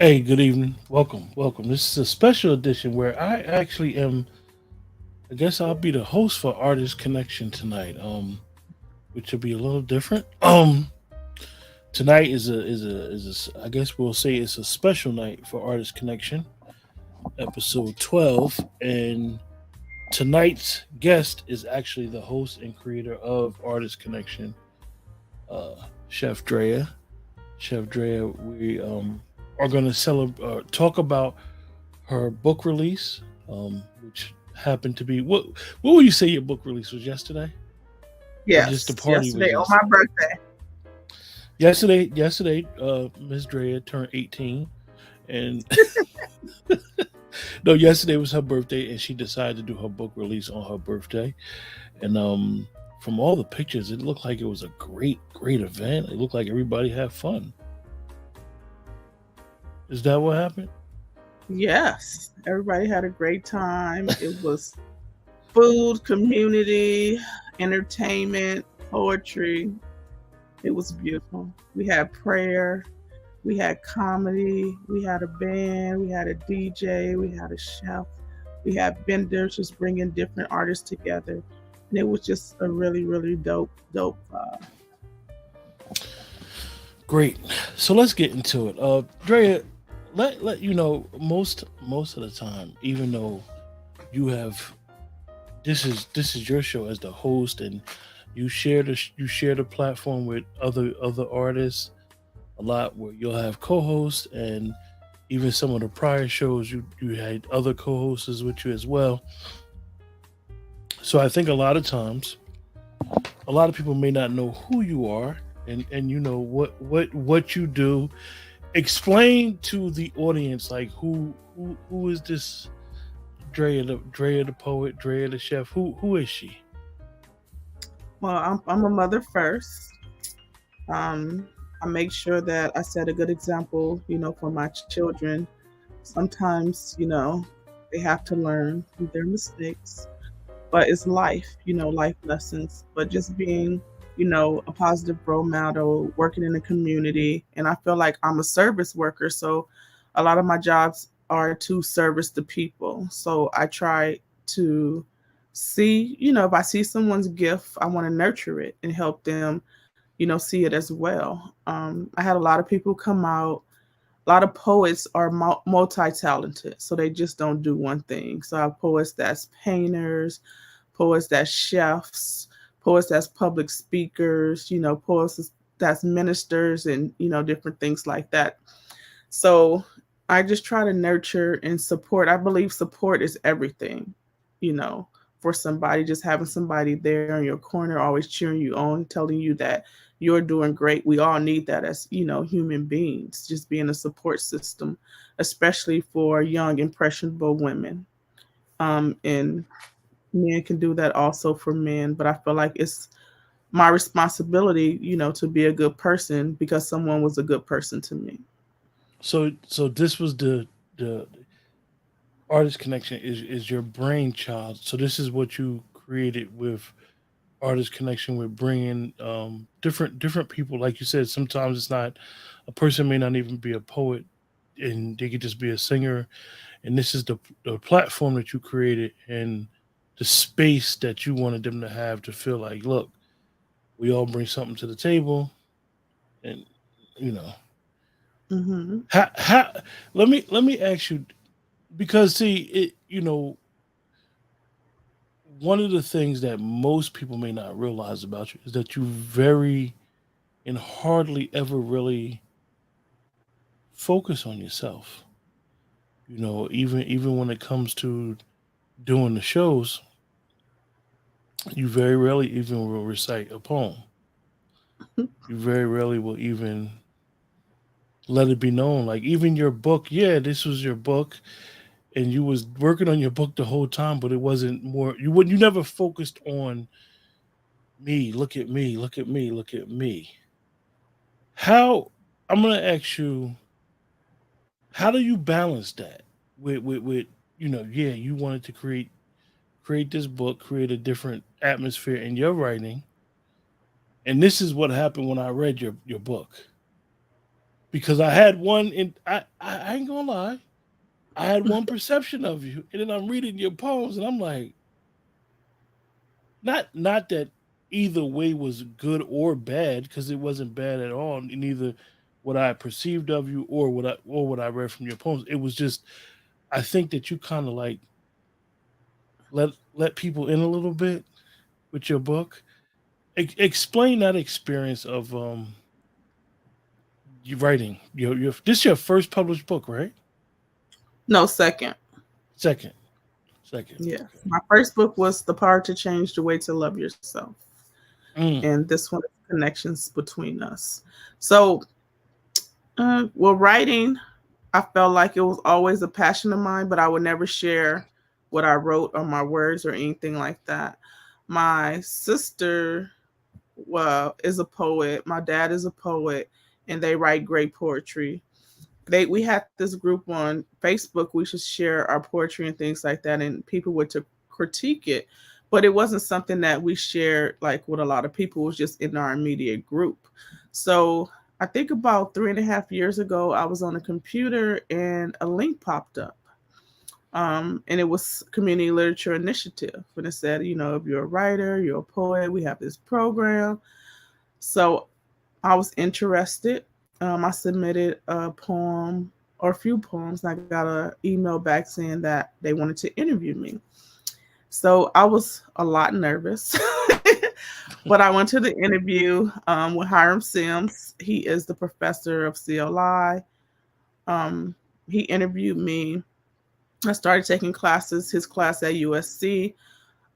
Hey, good evening. Welcome. This is a special edition where I actually am. I guess I'll be the host for Artist Connection tonight. Which will be a little different. Tonight I guess we'll say it's a special night for Artist Connection, episode 12, and tonight's guest is actually the host and creator of Artist Connection, Chef Drea. Chef Drea, we are going to talk about her book release, which happened to be what would you say your book release was yesterday, or just the Yes, party was yesterday on my yesterday? birthday. Yesterday, Miss Drea turned 18, and no, yesterday was her birthday, and she decided to do her book release on her birthday. And from all the pictures, it looked like it was a great event. It looked like everybody had fun. Is that what happened? Yes, everybody had a great time. It was food, community, entertainment, poetry. It was beautiful. We had prayer, we had comedy, we had a band, we had a DJ, we had a chef, we had vendors just bringing different artists together. And it was just a really, really dope. Great. So let's get into it. Drea, let you know, most of the time, even though you have this is your show as the host, and you share the platform with other artists a lot, where you'll have co-hosts, and even some of the prior shows you had other co-hosts with you as well. So I think a lot of times, a lot of people may not know who you are, and you know what you do. Explain to the audience, like, who is this Drea the poet, Drea the chef? Who is she? Well, I'm a mother first. Um, I make sure that I set a good example, for my children. Sometimes, they have to learn from their mistakes, but it's life, life lessons. But just being, a positive role model, working in the community. And I feel like I'm a service worker. So a lot of my jobs are to service the people. So I try to see, if I see someone's gift, I want to nurture it and help them see it as well. I had a lot of people come out. A lot of poets are multi-talented, so they just don't do one thing. So I have poets that's painters, poets that's chefs, poets that's public speakers, poets that's ministers, and different things like that. So I just try to nurture and support. I believe support is everything, you know, for somebody, just having somebody there in your corner, always cheering you on, telling you that you're doing great. We all need that as, human beings, just being a support system, especially for young, impressionable women. And men can do that also for men, but I feel like it's my responsibility, to be a good person because someone was a good person to me. So this was the artist connection is your brainchild. So this is what you created with artist connection, with bringing different people. Like you said, sometimes it's not, a person may not even be a poet, and they could just be a singer. And this is the platform that you created, and the space that you wanted them to have, to feel like, look, we all bring something to the table. And you know Hmm. how let me ask you, because see it, one of the things that most people may not realize about you is that you very and hardly ever really focus on yourself. Even when it comes to doing the shows, you very rarely even will recite a poem. You very rarely will even let it be known. Like, even your book, yeah, this was your book, and you was working on your book the whole time, but it wasn't more. You never focused on me. Look at me. Look at me. Look at me. How, I'm gonna ask you, how do you balance that with yeah, you wanted to create this book, create a different atmosphere in your writing, and this is what happened when I read your book. because I had one in I ain't gonna lie. I had one perception of you, and then I'm reading your poems, and I'm like, not that either way was good or bad, because it wasn't bad at all. Neither what I perceived of you or what I read from your poems. It was just I think that you kind of like let people in a little bit with your book. Explain that experience of you writing your this is your first published book, right? No, second. Second, second. Yes. Okay. My first book was The Power to Change the Way to Love Yourself. Mm. And this one is connections between us. So, well, writing, I felt like it was always a passion of mine, but I would never share what I wrote or my words or anything like that. My sister, well, is a poet. My dad is a poet, and they write great poetry. We had this group on Facebook. We should share our poetry and things like that, and people would to critique it, but it wasn't something that we shared like with a lot of people. It was just in our immediate group. So I think about 3.5 years ago, I was on a computer and a link popped up. And it was Community Literature Initiative. And it said, if you're a writer, you're a poet, we have this program. So I was interested. I submitted a poem or a few poems, and I got an email back saying that they wanted to interview me. So I was a lot nervous, but I went to the interview with Hiram Sims. He is the professor of CLI. Um, he interviewed me. I started taking classes, his class at USC.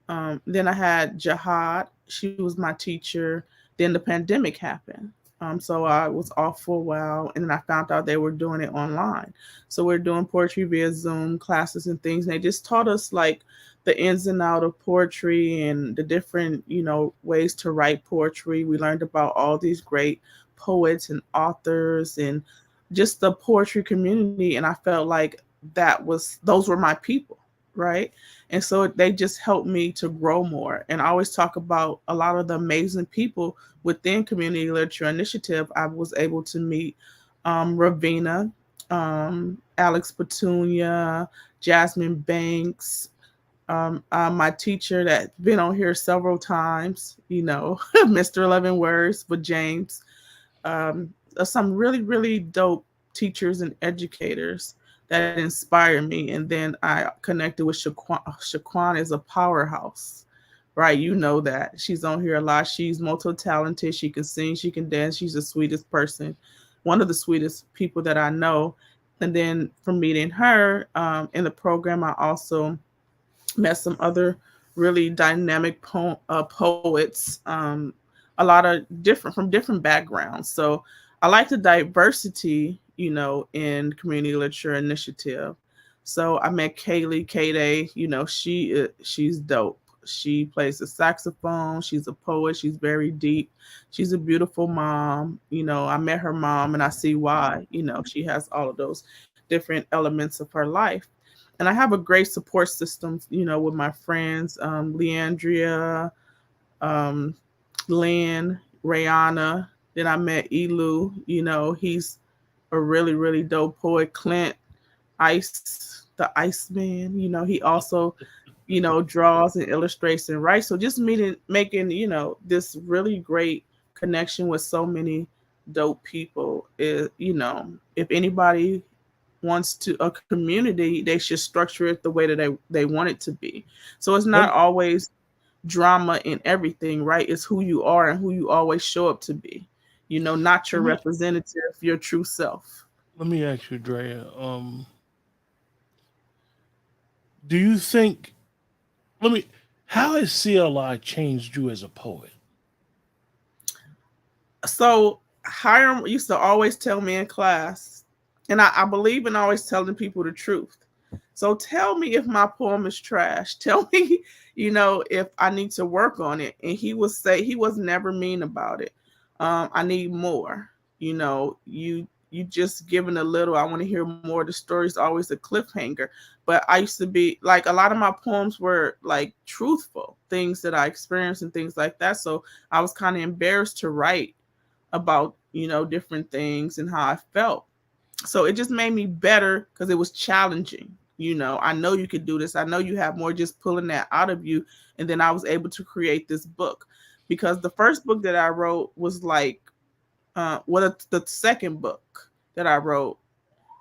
Then I had Jihad. She was my teacher. Then the pandemic happened. So I was off for a while, and then I found out they were doing it online. So we're doing poetry via Zoom classes and things. And they just taught us like the ins and out of poetry and the different, ways to write poetry. We learned about all these great poets and authors and just the poetry community. And I felt like those were my people, right? And so they just helped me to grow more. And I always talk about a lot of the amazing people within Community Literature Initiative. I was able to meet Ravina, Alex Petunia, Jasmine Banks, my teacher that's been on here several times, Mr. 11 Words with James. Some really, really dope teachers and educators that inspired me. And then I connected with Shaquan. Shaquan is a powerhouse, right? You know that. She's on here a lot. She's multi-talented. She can sing, she can dance. She's the sweetest person, one of the sweetest people that I know. And then from meeting her in the program, I also met some other really dynamic poets, a lot of different from different backgrounds. So I like the diversity, in Community Literature Initiative. So I met Kaylee Kade. She's dope. She plays the saxophone. She's a poet. She's very deep. She's a beautiful mom. I met her mom and I see why. She has all of those different elements of her life. And I have a great support system, with my friends, Leandria, um, Lynn, Rayana. Then I met Elu. He's a really, really dope poet. Clint Ice, the Iceman. He also, draws and illustrates and writes. So just making, this really great connection with so many dope people is, if anybody wants to a community, they should structure it the way that they want it to be. So it's not Let, always drama in everything, right? It's who you are and who you always show up to be. Not your let me representative, your true self. let me ask you, Drea. Do you think? Let me. How has CLI changed you as a poet? So Hiram used to always tell me in class, and I believe in always telling people the truth. So tell me if my poem is trash. Tell me, if I need to work on it. And he would say he was never mean about it. I need more. You just giving a little. I want to hear more. The story's always a cliffhanger. But I used to be like a lot of my poems were like truthful things that I experienced and things like that. So I was kind of embarrassed to write about different things and how I felt. So it just made me better because it was challenging. I know you could do this. I know you have more, just pulling that out of you. And then I was able to create this book because the first book that I wrote was like, the second book that I wrote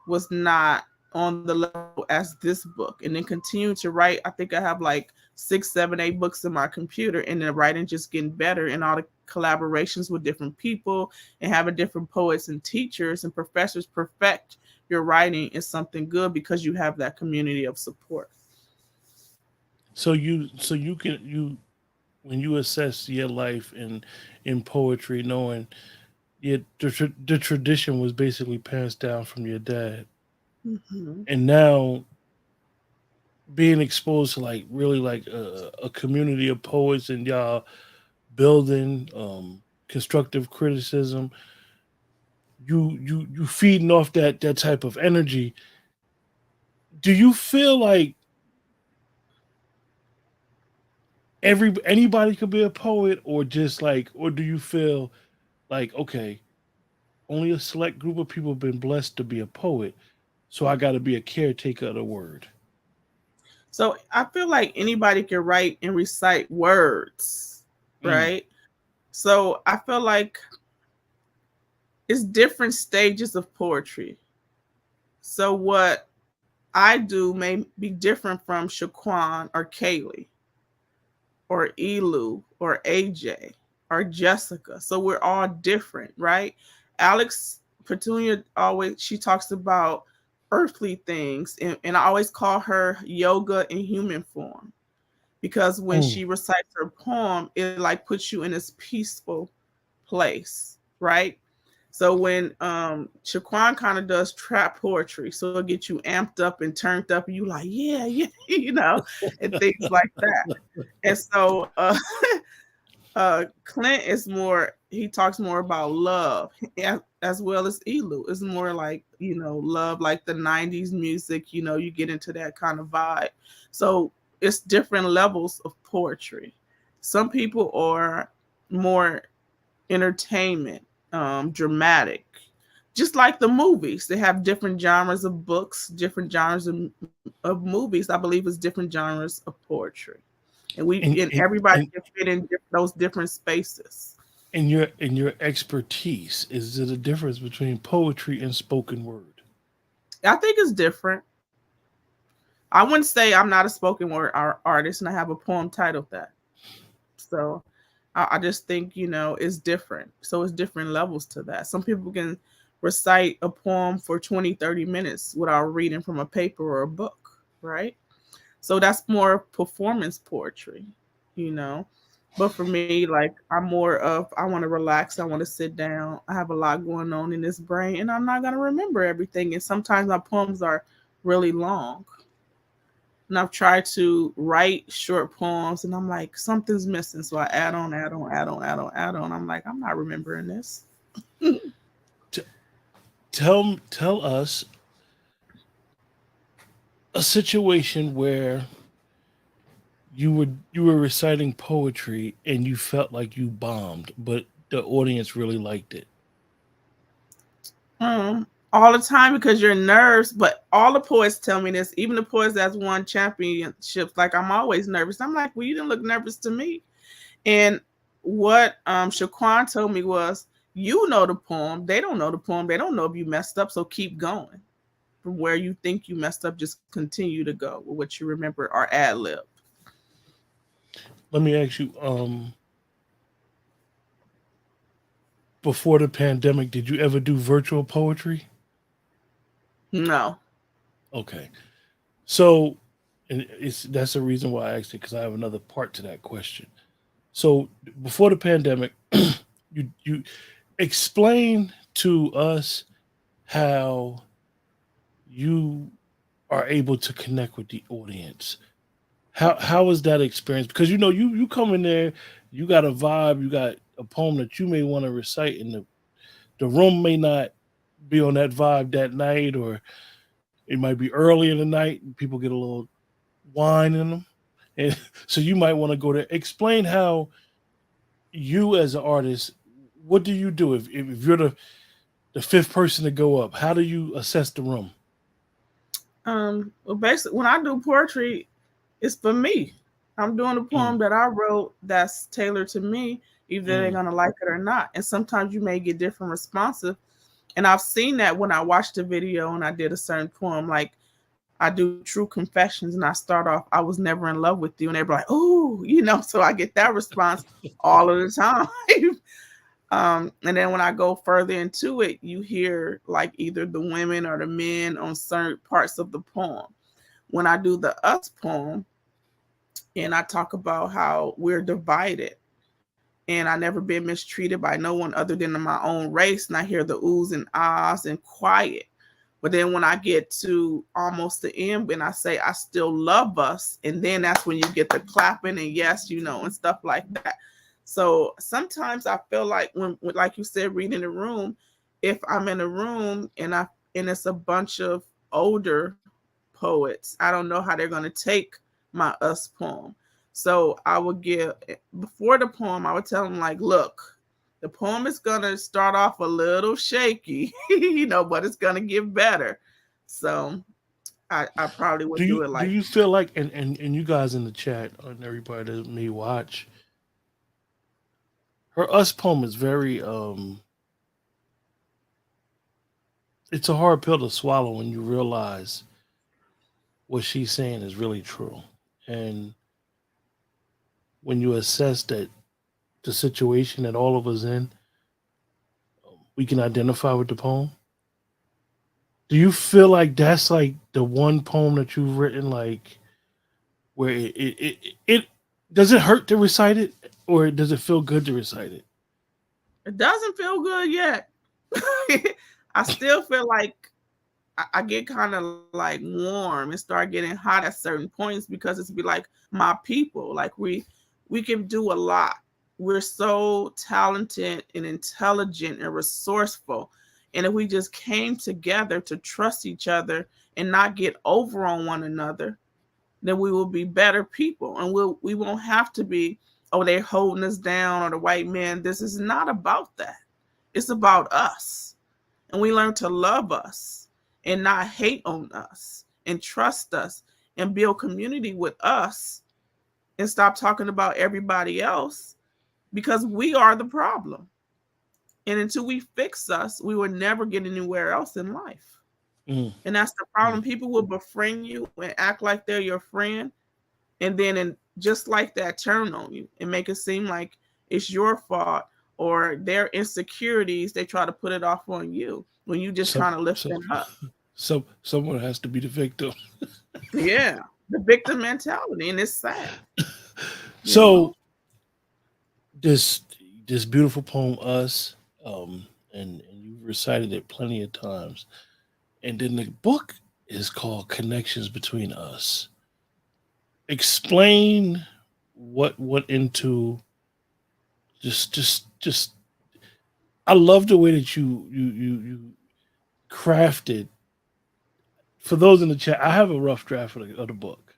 was not on the level as this book. And then continue to write. I think I have like 6, 7, 8 books in my computer, and the writing just getting better, and all the collaborations with different people and having different poets and teachers and professors perfect your writing is something good because you have that community of support. So you can you when you assess your life in poetry, knowing the tradition was basically passed down from your dad, Hmm. and now being exposed to like really like a community of poets and y'all building constructive criticism, you feeding off that type of energy. Do you feel like anybody could be a poet, or just like, or do you feel like, okay, only a select group of people have been blessed to be a poet, so I got to be a caretaker of the word? So I feel like anybody can write and recite words, Mm, right? So I feel like it's different stages of poetry. So what I do may be different from Shaquan or Kaylee or Elu or AJ or Jessica. So we're all different, right? Alex Petunia always, she talks about earthly things, and I always call her yoga in human form because when mm. she recites her poem, it like puts you in this peaceful place, right? So when Shaquan kind of does trap poetry, so it'll get you amped up and turned up, and you like, yeah, yeah, and things like that. And so Clint is more, he talks more about love, as well as Elu. It's more like, love, like the 90s music, you get into that kind of vibe. So it's different levels of poetry. Some people are more entertainment, dramatic. Just like the movies, they have different genres of books, different genres of movies. I believe it's different genres of poetry, and and, and everybody and can fit in those different spaces. and your expertise, is it a difference between poetry and spoken word? I think it's different. I wouldn't say I'm not a spoken word artist, and I have a poem titled that. So I just think, it's different. So it's different levels to that. Some people can recite a poem for 20, 30 minutes without reading from a paper or a book, right? So that's more performance poetry, you know. But for me, like, I'm more of, I want to relax, I want to sit down. I have a lot going on in this brain, and I'm not gonna remember everything. And sometimes my poems are really long. And I've tried to write short poems, and I'm like, something's missing. So I add on, add on, add on, add on, add on. I'm like, I'm not remembering this. T- tell us a situation where you were reciting poetry and you felt like you bombed, but the audience really liked it. All the time because you're nervous. But all the poets tell me this, even the poets that's won championships, like, I'm always nervous. I'm like, well, you didn't look nervous to me. And what Shaquan told me was, you know the poem. They don't know the poem. They don't know if you messed up. So keep going. From where you think you messed up, just continue to go with what you remember or ad lib. Let me ask you, before the pandemic, did you ever do virtual poetry? No. Okay. So, and it's that's the reason why I asked it, because I have another part to that question. So before the pandemic, you explain to us how you are able to connect with the audience. How is that experience? Because you come in there, you got a vibe, you got a poem that you may want to recite, and the room may not be on that vibe that night, or it might be early in the night and people get a little wine in them, and so you might want to go there. Explain how you as an artist, what do you do if you're the fifth person to go up? How do you assess the room? Well, basically, when I do poetry, it's for me. I'm doing a Mm, poem that I wrote that's tailored to me, either they're mm, gonna like it or not. And sometimes you may get different responses. And I've seen that when I watched the video and I did a certain poem, like I do true confessions and I start off, I was never in love with you, and they're like, oh, so I get that response all of the time. And then when I go further into it, you hear like either the women or the men on certain parts of the poem. When I do the us poem and I talk about how we're divided and I never been mistreated by no one other than my own race, and I hear the oohs and ahs and quiet. But then when I get to almost the end, when I say I still love us, and then that's when you get the clapping and yes, and stuff like that. So sometimes I feel like like you said, reading the room, if I'm in a room and it's a bunch of older poets, I don't know how they're going to take my us poem. So I would give before the poem, I would tell them like, look, the poem is gonna start off a little shaky, but it's gonna get better. So I probably do would you do it do like you feel like and you guys in the chat and everybody that may watch, her us poem is very it's a hard pill to swallow when you realize what she's saying is really true. And when you assess that the situation that all of us in, we can identify with the poem. Do you feel like that's like the one poem that you've written, like where it does it hurt to recite it, or does it feel good to recite it? it doesn't feel good yet. I still feel like I get kind of like warm and start getting hot at certain points because it's be like my people. Like we can do a lot. We're so talented and intelligent and resourceful. And if we just came together to trust each other and not get over on one another, then we will be better people. And we won't have to be, oh, they're holding us down or the white man. This is not about that. It's about us, and we learn to love us and not hate on us and trust us and build community with us and stop talking about everybody else because we are the problem. And until we fix us, we will never get anywhere else in life. Mm, And that's the mm. problem. People will befriend you and act like they're your friend, and then just like that turn on you and make it seem like it's your fault or their insecurities, they try to put it off on you when you just So trying to lift so them up. someone has to be the victim. Yeah, the victim mentality, and it's sad, you So know. this this beautiful poem, Us, and you recited it plenty of times. And then the book is called Connections Between Us. Explain what went into just I love the way that you crafted. For those in the chat, I have a rough draft of the book,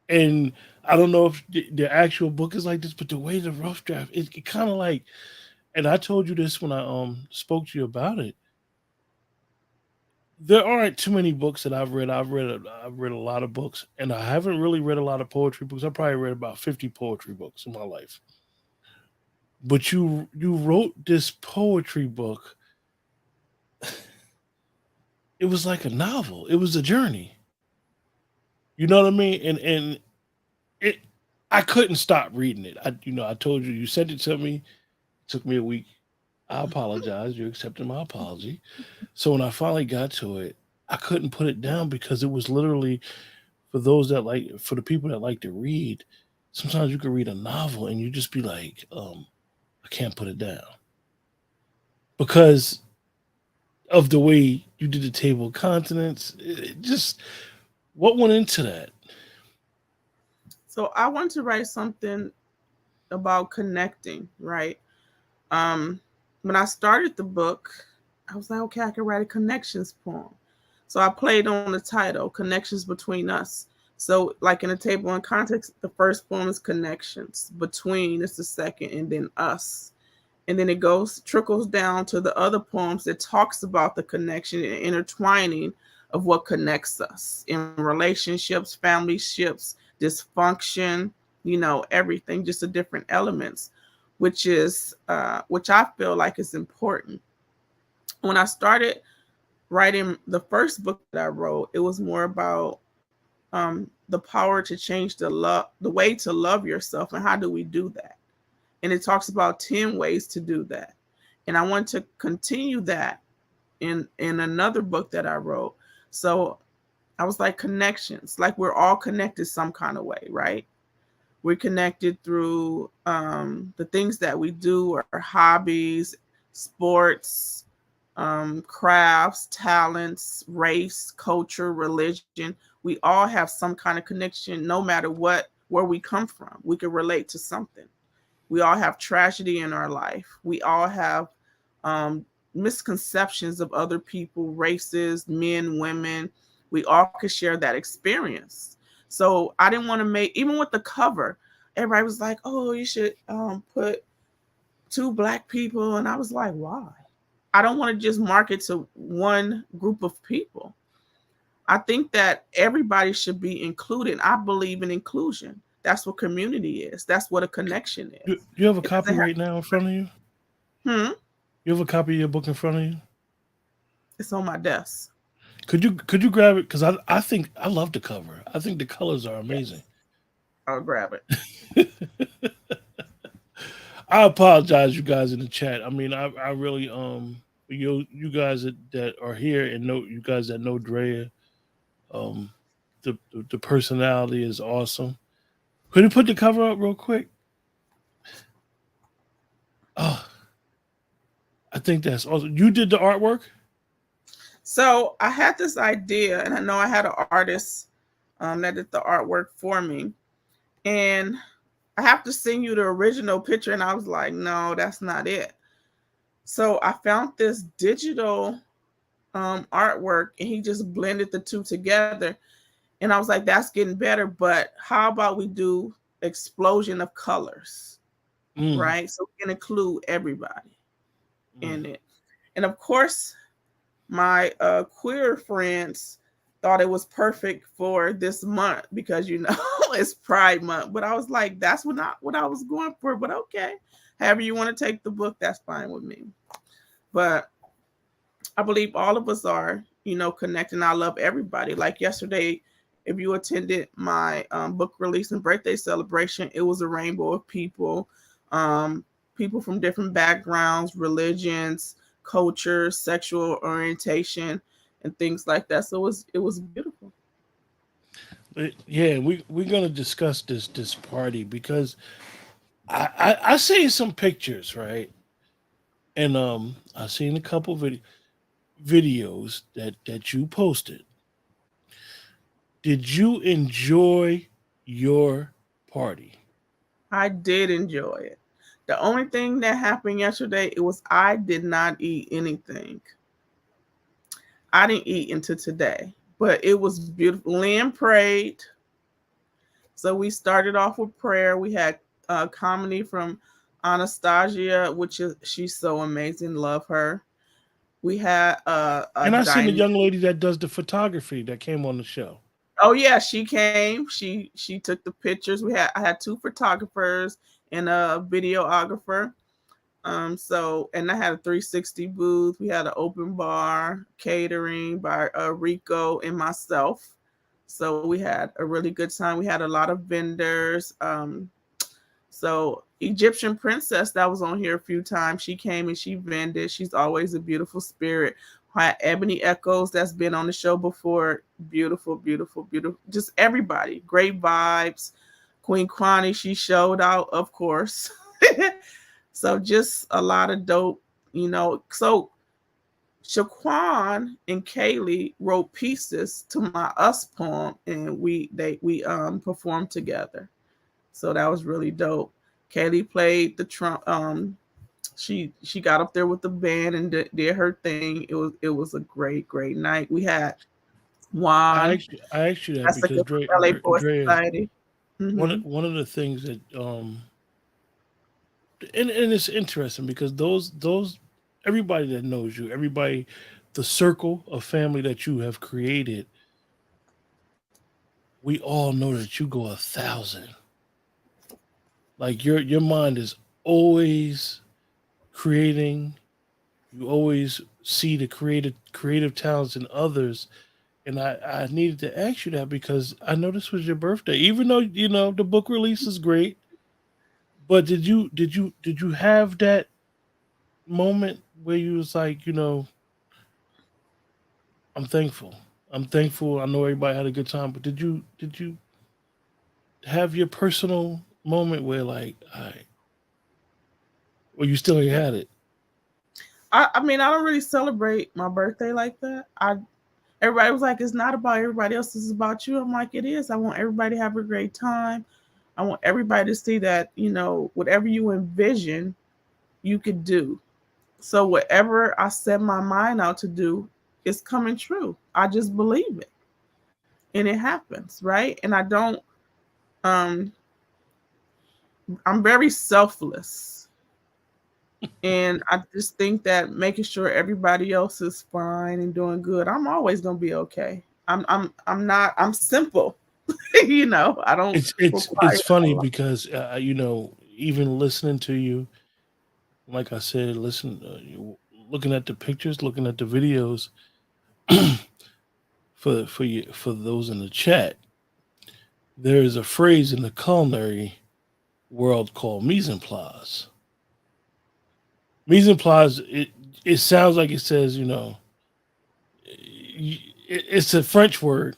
and I don't know if the actual book is like this, but the way the rough draft, it kind of like. And I told you this when I spoke to you about it. There aren't too many books that I've read. I've read a lot of books, and I haven't really read a lot of poetry books. I probably read about 50 poetry books in my life. But you wrote this poetry book. It was like a novel. It was a journey. You know what I mean? And it I couldn't stop reading it. I told you sent it to me. It took me a week. I apologize. You accepted my apology. So when I finally got to it, I couldn't put it down because it was literally for the people that like to read. Sometimes you can read a novel and you just be like, I can't put it down because of the way you did the table of continents. It just what went into that? So I want to write something about connecting, right? Um, when I started the book, I was like, okay, I can write a connections poem. So I played on the title, Connections Between Us. So, like in a table in context, the first poem is connections. Between is the second, and then us. and then it goes trickles down to the other poems that talks about the connection and intertwining of what connects us in relationships, family ships, dysfunction, everything, just the different elements, which I feel like is important. When I started writing the first book that I wrote, it was more about the power to change the way to love yourself, and how do we do that? And it talks about 10 ways to do that. And I want to continue that in another book that I wrote. So I was like, connections, like we're all connected some kind of way, right? We're connected through the things that we do, our hobbies, sports, crafts, talents, race, culture, religion. We all have some kind of connection, no matter where we come from. We can relate to something. We all have tragedy in our life. We all have um, misconceptions of other people, races, men, women. We all could share that experience. So I didn't want to make, even with the cover, everybody was like, oh, you should put two Black people. And I was like, why? I don't want to just market to one group of people. I think that everybody should be included. I believe in inclusion. That's what community is. That's what a connection is. You have a It copy doesn't have right now in front of you? hmm, You have a copy of your book in front of you? it's on my desk. Could you grab it? Because I think I love the cover. I think the colors are amazing. Yes. I'll grab it. I apologize, you guys in the chat. I mean, I really you guys that are here and know you guys that know Drea, um, the personality is awesome. Could you put the cover up real quick? Oh, I think that's awesome. You did the artwork. So I had this idea, and I know I had an artist that did the artwork for me. And I have to send you the original picture. And I was like, no, that's not it. So I found this digital artwork, and he just blended the two together. And I was like, that's getting better. But how about we do explosion of colors, Mm, right? So we can include everybody mm. in it. And of course, my queer friends thought it was perfect for this month because it's Pride Month. But I was like, that's not what I was going for. But okay, however you want to take the book, that's fine with me. But I believe all of us are, connecting. I love everybody. Like yesterday, if you attended my book release and birthday celebration, it was a rainbow of people, um, people from different backgrounds, religions, cultures, sexual orientation, and things like that. So it was beautiful. Yeah, we're gonna discuss this party because I seen some pictures, right? And I seen a couple videos that you posted. Did you enjoy your party? I did enjoy it. The only thing that happened yesterday, it was I did not eat anything. I didn't eat until today, but it was beautiful. Lynn prayed. So we started off with prayer. We had comedy from Anastasia, which is she's so amazing. Love her. We had a And I seen the dynamic. young lady that does the photography that came on the show. Oh yeah, she came. She took the pictures. I had two photographers and a videographer. So and I had a 360 booth. We had an open bar, catering by Rico and myself. So we had a really good time. We had a lot of vendors. So Egyptian princess that was on here a few times. She came and she vended. She's always a beautiful spirit. Had Ebony Echoes that's been on the show before. Beautiful, beautiful, beautiful. Just everybody. Great vibes. Queen Kwani, she showed out, of course. So just a lot of dope, So Shaquan and Kaylee wrote pieces to my Us poem, and we performed together. So that was really dope. Kaylee played the trump. She got up there with the band and did her thing. It was a great night. We had Juan. I asked you that That's the because LA Poet Drea, Society. one Hmm. one of the things that and it's interesting because those everybody that knows you, everybody, the circle of family that you have created, we all know that you go 1,000. Like your mind is always creating. You always see the creative talents in others. And I needed to ask you that because I know this was your birthday. Even though the book release is great, but did you have that moment where you was like, I'm thankful. I'm thankful. I know everybody had a good time, but did you have your personal moment where like, well, you still ain't had it? I mean, I don't really celebrate my birthday like that. Everybody was like, it's not about everybody else, it's about you. I'm like, it is. I want everybody to have a great time. I want everybody to see that, whatever you envision, you could do. So whatever I set my mind out to do is coming true. I just believe it. And it happens, right? And I don't um I'm very selfless. And I just think that making sure everybody else is fine and doing good, I'm always gonna be okay. I'm not I'm simple. I don't It's require a funny lot. because even listening to you, like I said, looking at the pictures, looking at the videos, for those in the chat, there is a phrase in the culinary world called mise en place. Mise en place, it sounds like it says, it's a French word,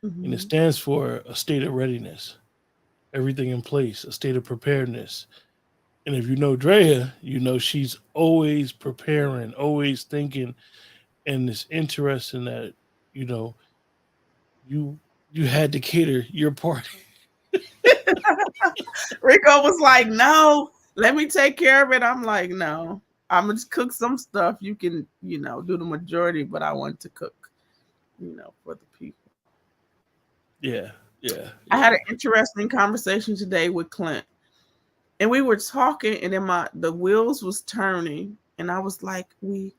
and it Mhm. stands for a state of readiness, everything in place, a state of preparedness. And if you know Drea, you know she's always preparing, always thinking, and it's interesting that you know you you had to cater your party. Rico was like, "No, let me take care of it." I'm like, "No, I'm gonna just cook some stuff. You can, do the majority, but I want to cook, for the people." Yeah, yeah, I had yeah. an interesting conversation today with Clint, and we were talking, and then the wheels was turning, and I was like, "We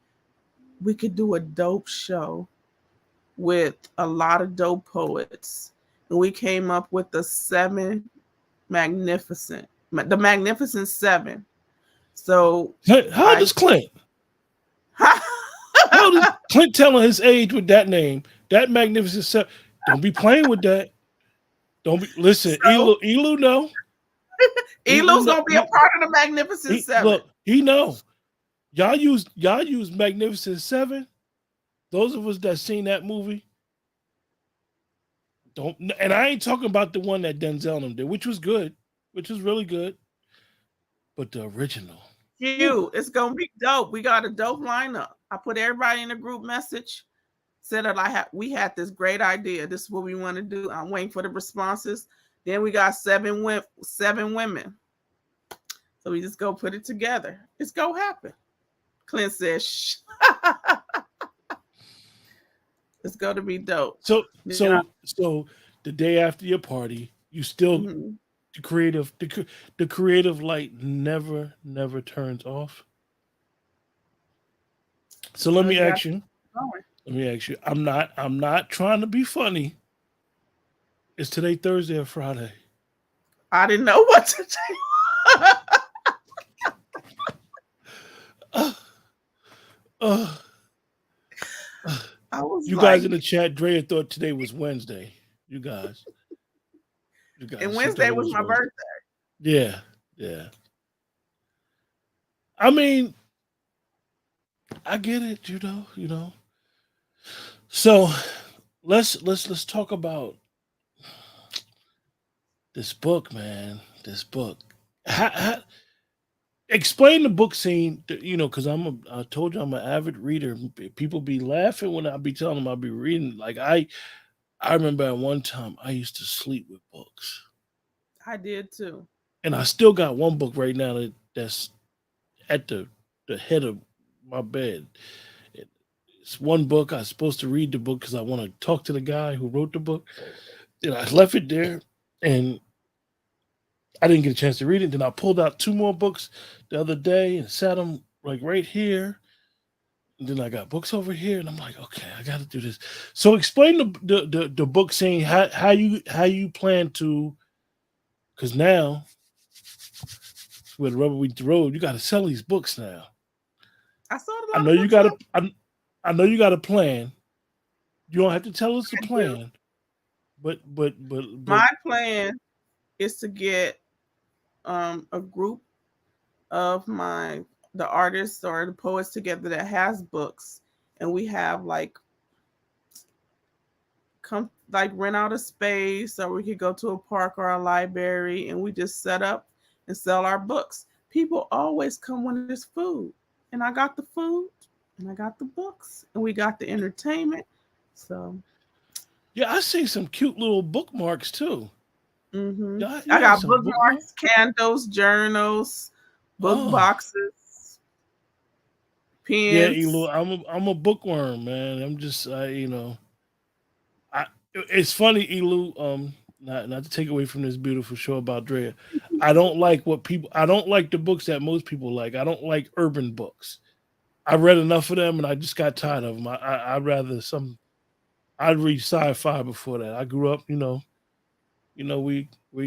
could do a dope show with a lot of dope poets," and we came up with the Magnificent Seven. So How old I is Clint? How old is Clint telling his age with that name? That magnificent self. Don't be playing with that. Don't be listen. so Elu know. Elu Elu's know. gonna be a part of the Magnificent He Seven. look. He know. Y'all use Magnificent Seven. Those of us that seen that movie don't. And I ain't talking about the one that Denzel and them did, which was good, which was really good. But the original. Whew. It's gonna be dope. We got a dope lineup. I put everybody in a group message. Said that we had this great idea. This is what we want to do. I'm waiting for the responses. Then we got seven women. So we just go put it together. It's gonna happen. Clint says, Shh. It's gonna be dope. So Then so the day after your party, you still mhm. the creative light never turns off. So let No, me you got ask you. going. Let me ask you. I'm not trying to be funny. Is today Thursday or Friday? I didn't know what to do. Uh, uh, uh. I was You guys like, in the chat, Drea thought today was Wednesday. You guys, you and guys, she thought Wednesday it was was my Wednesday. birthday. Yeah, yeah. I mean, I get it. So let's talk about this book, man. This book. Explain the book scene. Because I told you I'm an avid reader. People be laughing when I be telling them I be reading. Like I remember at one time I used to sleep with books, I did too. and I still got one book right now that's at the head of my bed. It's one book. I was supposed to read the book because I want to talk to the guy who wrote the book, and I left it there. And I didn't get a chance to read it. Then I pulled out two more books the other day and sat them like right here. And then I got books over here, and I'm like, okay, I got to do this. So explain the book scene, how you plan to, because now with the rubber meets the road, you got to sell these books now. I sold a I lot know of you books got last. to. I know you got a plan. You don't have to tell us the I do. plan, but My plan is to get a group of the artists or the poets together that has books, and we have like come like rent out a space, or we could go to a park or a library, and we just set up and sell our books. People always come when there's food, and I got the food, and I got the books, and we got the entertainment. So, yeah, I see some cute little bookmarks too. Yeah, you I have got some bookmarks. bookmarks, candles, journals, book Oh, boxes, yeah, Elo, pens. I'm a bookworm, man. I'm just I it's funny, Elu. Not to take away from this beautiful show about Drea. I don't like the books that most people like. I don't like urban books. I read enough of them, and I just got tired of them. I'd rather some. I'd read sci-fi before that. I grew up, we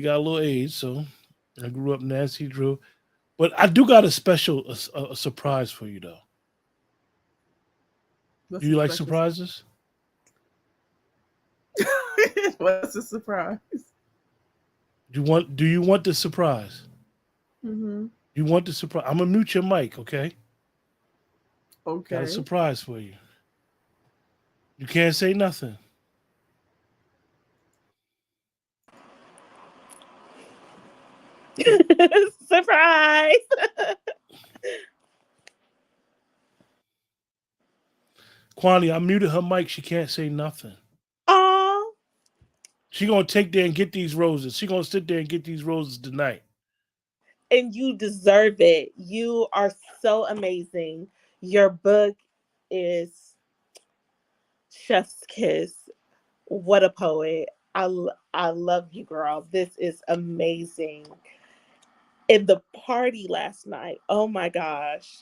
got a little age, so I grew up Nancy Drew. But I do got a surprise for you though. Do What's you the like special? surprises? What's the surprise? Do you want the surprise? Mm-hmm. You want the surprise? I'm gonna mute your mic, okay? Got a Okay. surprise for you. You can't say nothing. Surprise! Kwani, I muted her mic. She can't say nothing. Oh, She gonna take there and get these roses. She gonna sit there and get these roses tonight. and you deserve it. You are so amazing. Your book is Chef's Kiss. What a poet. I love you, girl. This is amazing. And the party last night, oh my gosh.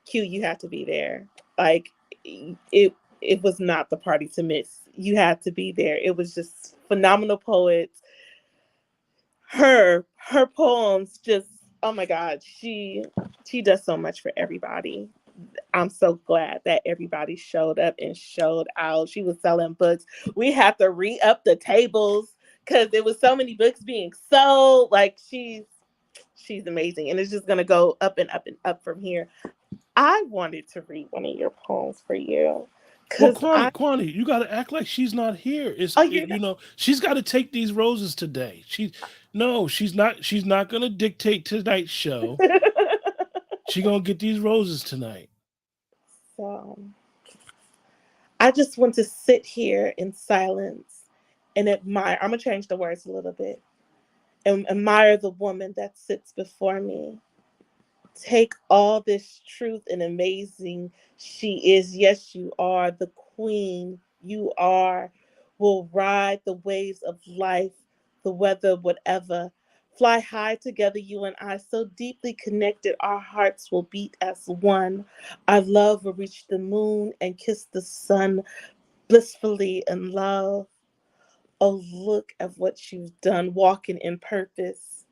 Q, you had to be there. Like it was not the party to miss. You had to be there. It was just phenomenal poets. Her poems just, oh my god, she does so much for everybody. I'm so glad that everybody showed up and showed out. She was selling books. We had to re-up the tables because there was so many books being sold. Like she's amazing, and it's just gonna go up and up and up from here. I wanted to read one of your poems for you Well, because Kwani, Kwani, you gotta act like she's not here. oh, you're She's got to take these roses today. No, she's not. She's not gonna dictate tonight's show. not. She gonna get these roses tonight. So I just want to sit here in silence and admire. I'm gonna change the words a little bit and admire the woman that sits before me. Take all this truth and amazing she is. Yes, you are the queen. You are. Will ride the waves of life, the weather, whatever. Fly high together, you and I, so deeply connected, our hearts will beat as one. Our love will reach the moon and kiss the sun blissfully in love. Oh, look at what you've done, walking in purpose.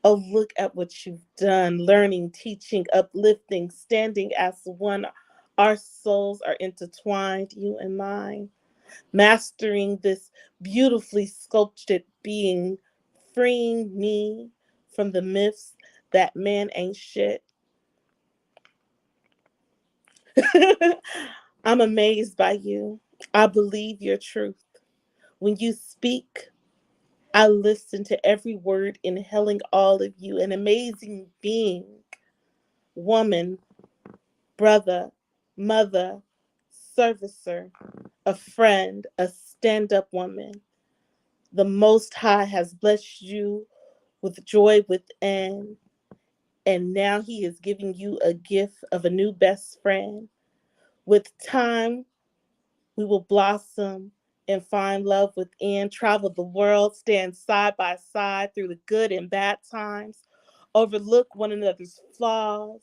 Oh, look at what you've done, learning, teaching, uplifting, standing as one. Our souls are intertwined, you and mine, mastering this beautifully sculptured being, freeing me from the myths that man ain't shit. I'm amazed by you. I believe your truth. When you speak, I listen to every word, inhaling all of you, an amazing being, woman, brother, mother, servicer, a friend, a stand up woman. The Most High has blessed you with joy within, and now He is giving you a gift of a new best friend. With time, we will blossom and find love within. Travel the world, stand side by side through the good and bad times. Overlook one another's flaws.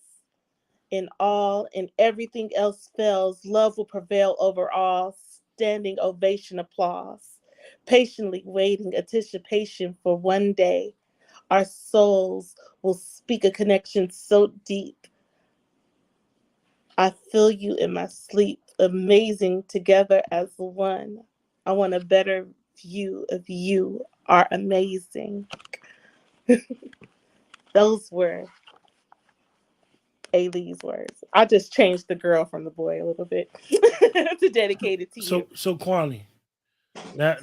In all and everything else fails, love will prevail over all. Standing ovation, applause. Patiently waiting, anticipation for one day. Our souls will speak a connection so deep. I feel you in my sleep, amazing together as one. I want a better view of you are amazing. Those were A. Lee's words. I just changed the girl from the boy a little bit to dedicate it to you. So Kwani,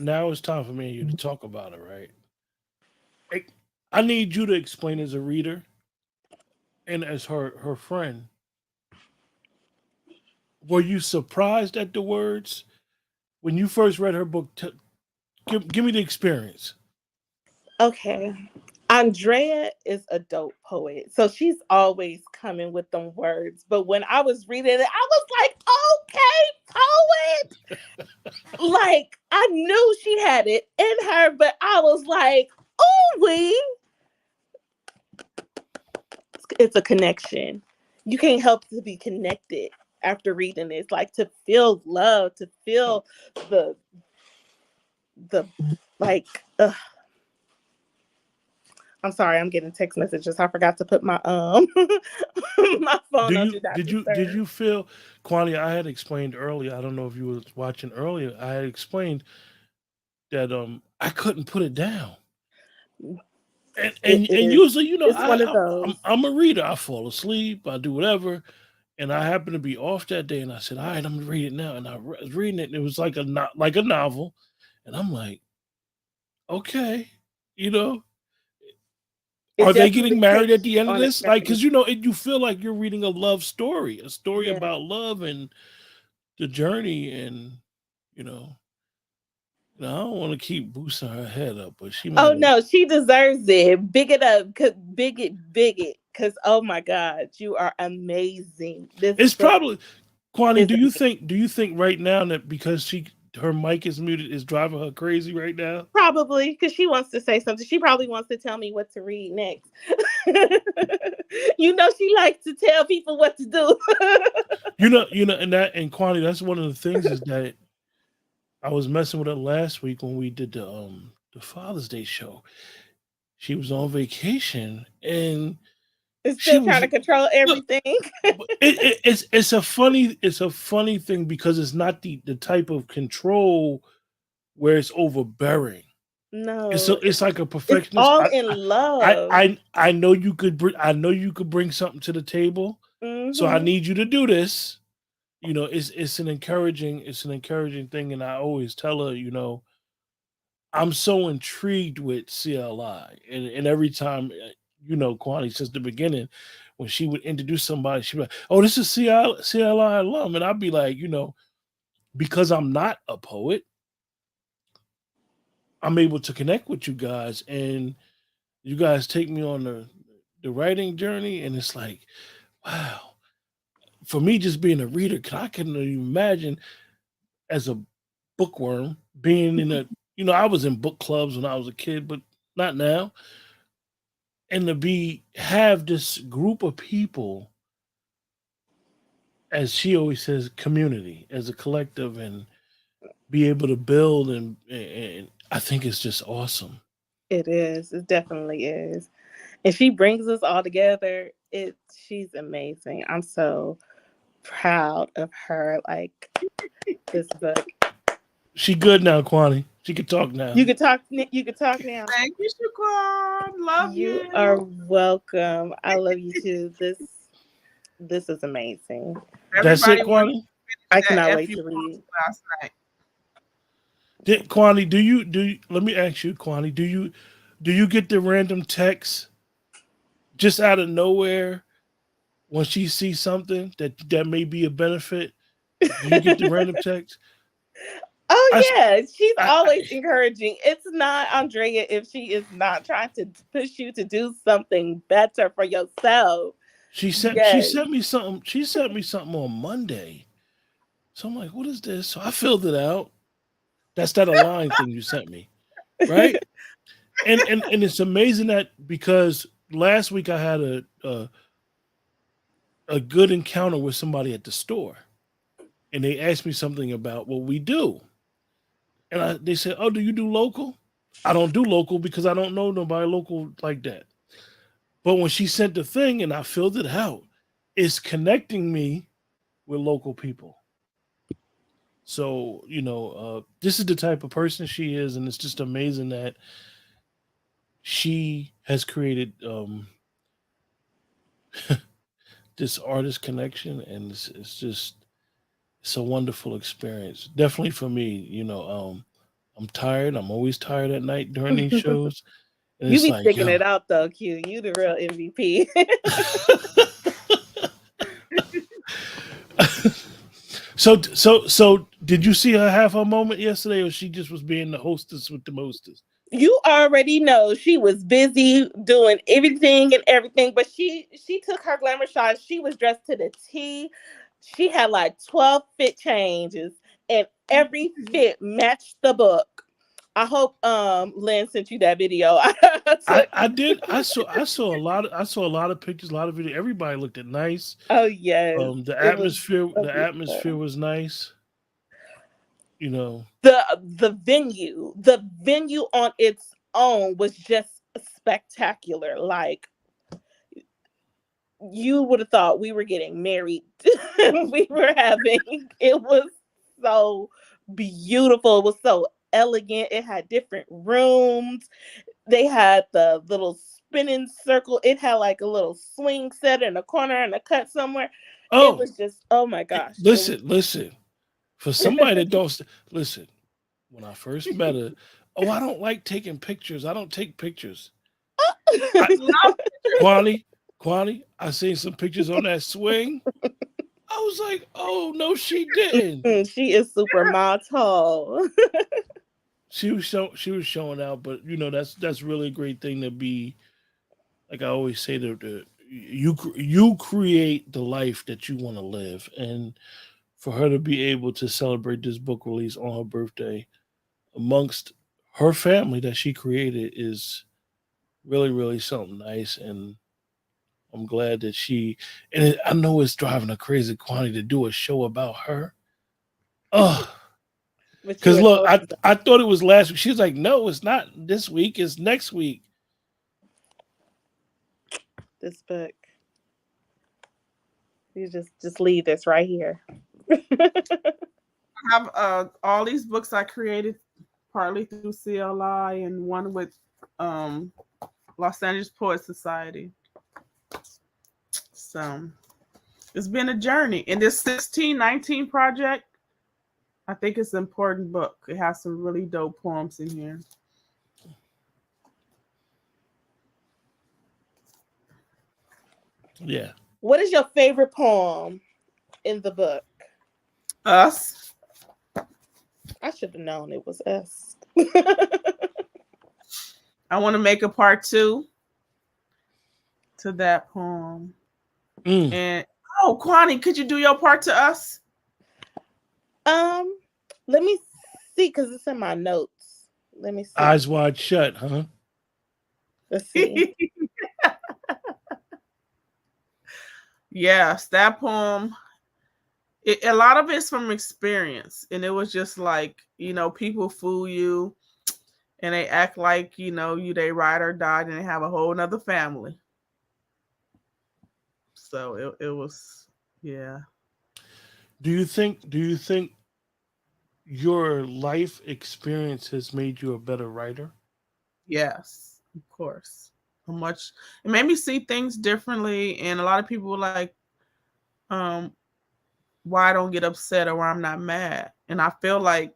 now it's time for me and you to talk about it, right? Hey, I need you to explain as a reader and as her friend. Were you surprised at the words when you first read her book? Give me the experience. Okay. Andrea is a dope poet. So she's always coming with them words. But when I was reading it, I was like, okay, poet. Like, I knew she had it in her, but I was like, ooh, it's a connection. You can't help to be connected after reading this. Like, to feel love, to feel the, the, like, I'm sorry, I'm getting text messages. I forgot to put my my phone on do not did disturb. you feel, Kwani? I had explained earlier. I don't know if you was watching earlier. I had explained that I couldn't put it down. It And is. usually, It's one of those. I'm a reader. I fall asleep. I do whatever, and I happened to be off that day, and I said, "All right, I'm gonna read it now." And I was reading it, and it was like like a novel, and I'm like, "Okay, you know, It are they getting definitely married at takes the you end of on a this?" Like, journey. because you feel like you're reading a story Yeah. about love and the journey, and you know, I don't want to keep boosting her head up, but she might Oh have. no, she deserves it. Big it up, cause big it, cause oh my God, you are amazing. This It's book probably Kwani. is amazing. Do you think right now that because her mic is muted is driving her crazy right now? Probably because she wants to say something. She probably wants to tell me what to read next. She likes to tell people what to do. And Kwani, that's one of the things is that I was messing with her last week when we did the Father's Day show. She was on vacation and It's she still trying was to control look. everything. It's a funny thing because it's not the type of control where it's overbearing. No, It's like a it's perfectionist. all in love. I know you could I know you could bring something to the table, so I Hmm. need you to do this. It's an encouraging thing, and I always tell her, I'm so intrigued with CLI, and every time, Kwani since the beginning, when she would introduce somebody, she'd be like, "Oh, this is CLI alum," and I'd be like, because I'm not a poet, I'm able to connect with you guys, and you guys take me on the writing journey, and it's like, wow. For me, just being a reader, I couldn't even imagine as a bookworm being in I was in book clubs when I was a kid, but not now. And to have this group of people, as she always says, community as a collective, and be able to build, and I think it's just awesome. It is. It definitely is. And she brings us all together. She's amazing. I'm so proud of her. Like this book. She good now, Kwani. She can talk now. You could talk. You could talk now. Thank you, Shaquan. Love You are you. welcome. I love you too. This is amazing. That's it, Everybody wanted Kwani. I that cannot wait FU to read. last night. Kwani, do you? Let me ask you, Kwani. Do you get the random text just out of nowhere when she sees something that may be a benefit? Do you get the random text? I, Oh yeah, she's I always encouraging. It's not Andrea if she is not trying to push you to do something better for yourself. she Yes. sent me something. She sent me something on Monday. So I'm like, what is this? So I filled it out. That's that align thing you sent me, right? And it's amazing that because last week I had a good encounter with somebody at the store, and they asked me something about what we do, and they said, "Oh, do you do local?" I don't do local because I don't know nobody local like that. But when she sent the thing and I filled it out, it's connecting me with local people. So this is the type of person she is, and it's just amazing that she has created this artist connection, and it's just it's a wonderful experience. Definitely for me, I'm tired. I'm always tired at night during these shows, and You it's be like, sticking yo. it out though, Q. You the real MVP. So did you see her have her moment yesterday, or she just was being the hostess with the mostest? You already know she was busy doing everything and everything, but she took her glamour shot. She was dressed to the T. She had like 12 fit changes, and every fit matched the book. I hope Lynn sent you that video. I I, took. I did. I saw a lot of pictures, a lot of video. Everybody looked it nice. Oh yes, The it was atmosphere so the atmosphere beautiful. was nice. You know. The venue on its own was just spectacular. Like, you would have thought we were getting married. We were having, it was so beautiful. It was so elegant. It had different rooms. They had the little spinning circle. It had like a little swing set in a corner and a cut somewhere. It Oh, was just, oh my gosh. It was. listen. For somebody that don't listen, when I first met her, oh, I don't like taking pictures. I don't take pictures. I, Love Kwani, Kwani, I seen some pictures on that swing. I was like, oh no, she didn't. She is super ma tall. She was showing out, but that's really a great thing to be. Like I always say, you create the life that you want to live, and for her to be able to celebrate this book release on her birthday amongst her family that she created is really really something nice. And I'm glad that I know it's driving her crazy quantity to do a show about her. Oh, But you because were look, so I thought it was last week. She was like, no, it's not this week, it's next week. this book. You just leave this right here. I have all these books I created partly through CLI and one with um Los Angeles Poet Society. So it's been a journey. And this 1619 project, I think it's an important book. It has some really dope poems in here. Yeah. What is your favorite poem in the book? Us. I should have known it was us. I want to make a part two to that poem. Mm. And Kwani, could you do your part to us? um, Let me see, because it's in my notes. Let me see. Eyes wide shut, huh? Let's see. Yes, that poem. A lot of it's from experience, and it was just like, people fool you, and they act like you they ride or die, and they have a whole nother family. So it was, yeah. Do you think your life experience has made you a better writer? Yes, of course. How much it made me see things differently, and a lot of people were like, um, why I don't get upset or why I'm not mad. And I feel like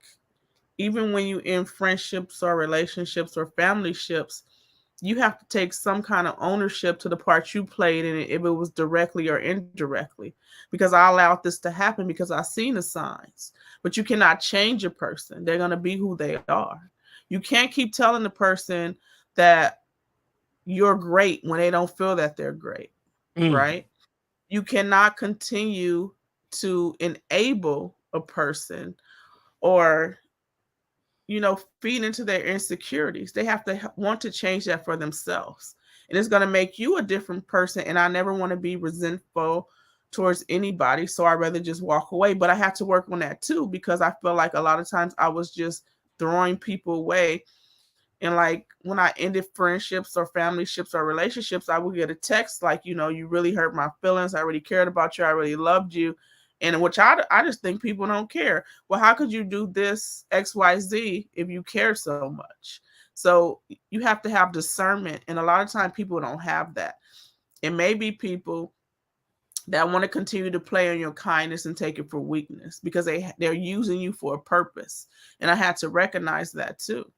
even when you in friendships or relationships or family ships, you have to take some kind of ownership to the part you played in it, if it was directly or indirectly. Because I allowed this to happen because I seen the signs. But you cannot change a person. They're gonna be who they are. You can't keep telling the person that you're great when they don't feel that they're great, Mm. right? You cannot continue to enable a person or feed into their insecurities. They have to want to change that for themselves. And it's going to make you a different person. And I never want to be resentful towards anybody. So I'd rather just walk away. But I have to work on that too, because I feel like a lot of times I was just throwing people away. And like when I ended friendships or family ships or relationships, I would get a text like, you really hurt my feelings. I really cared about you. I really loved you. And which I just think people don't care. Well, how could you do this XYZ if you care so much? So you have to have discernment. And a lot of times people don't have that. It may be people that want to continue to play on your kindness and take it for weakness because they're using you for a purpose. And I had to recognize that too.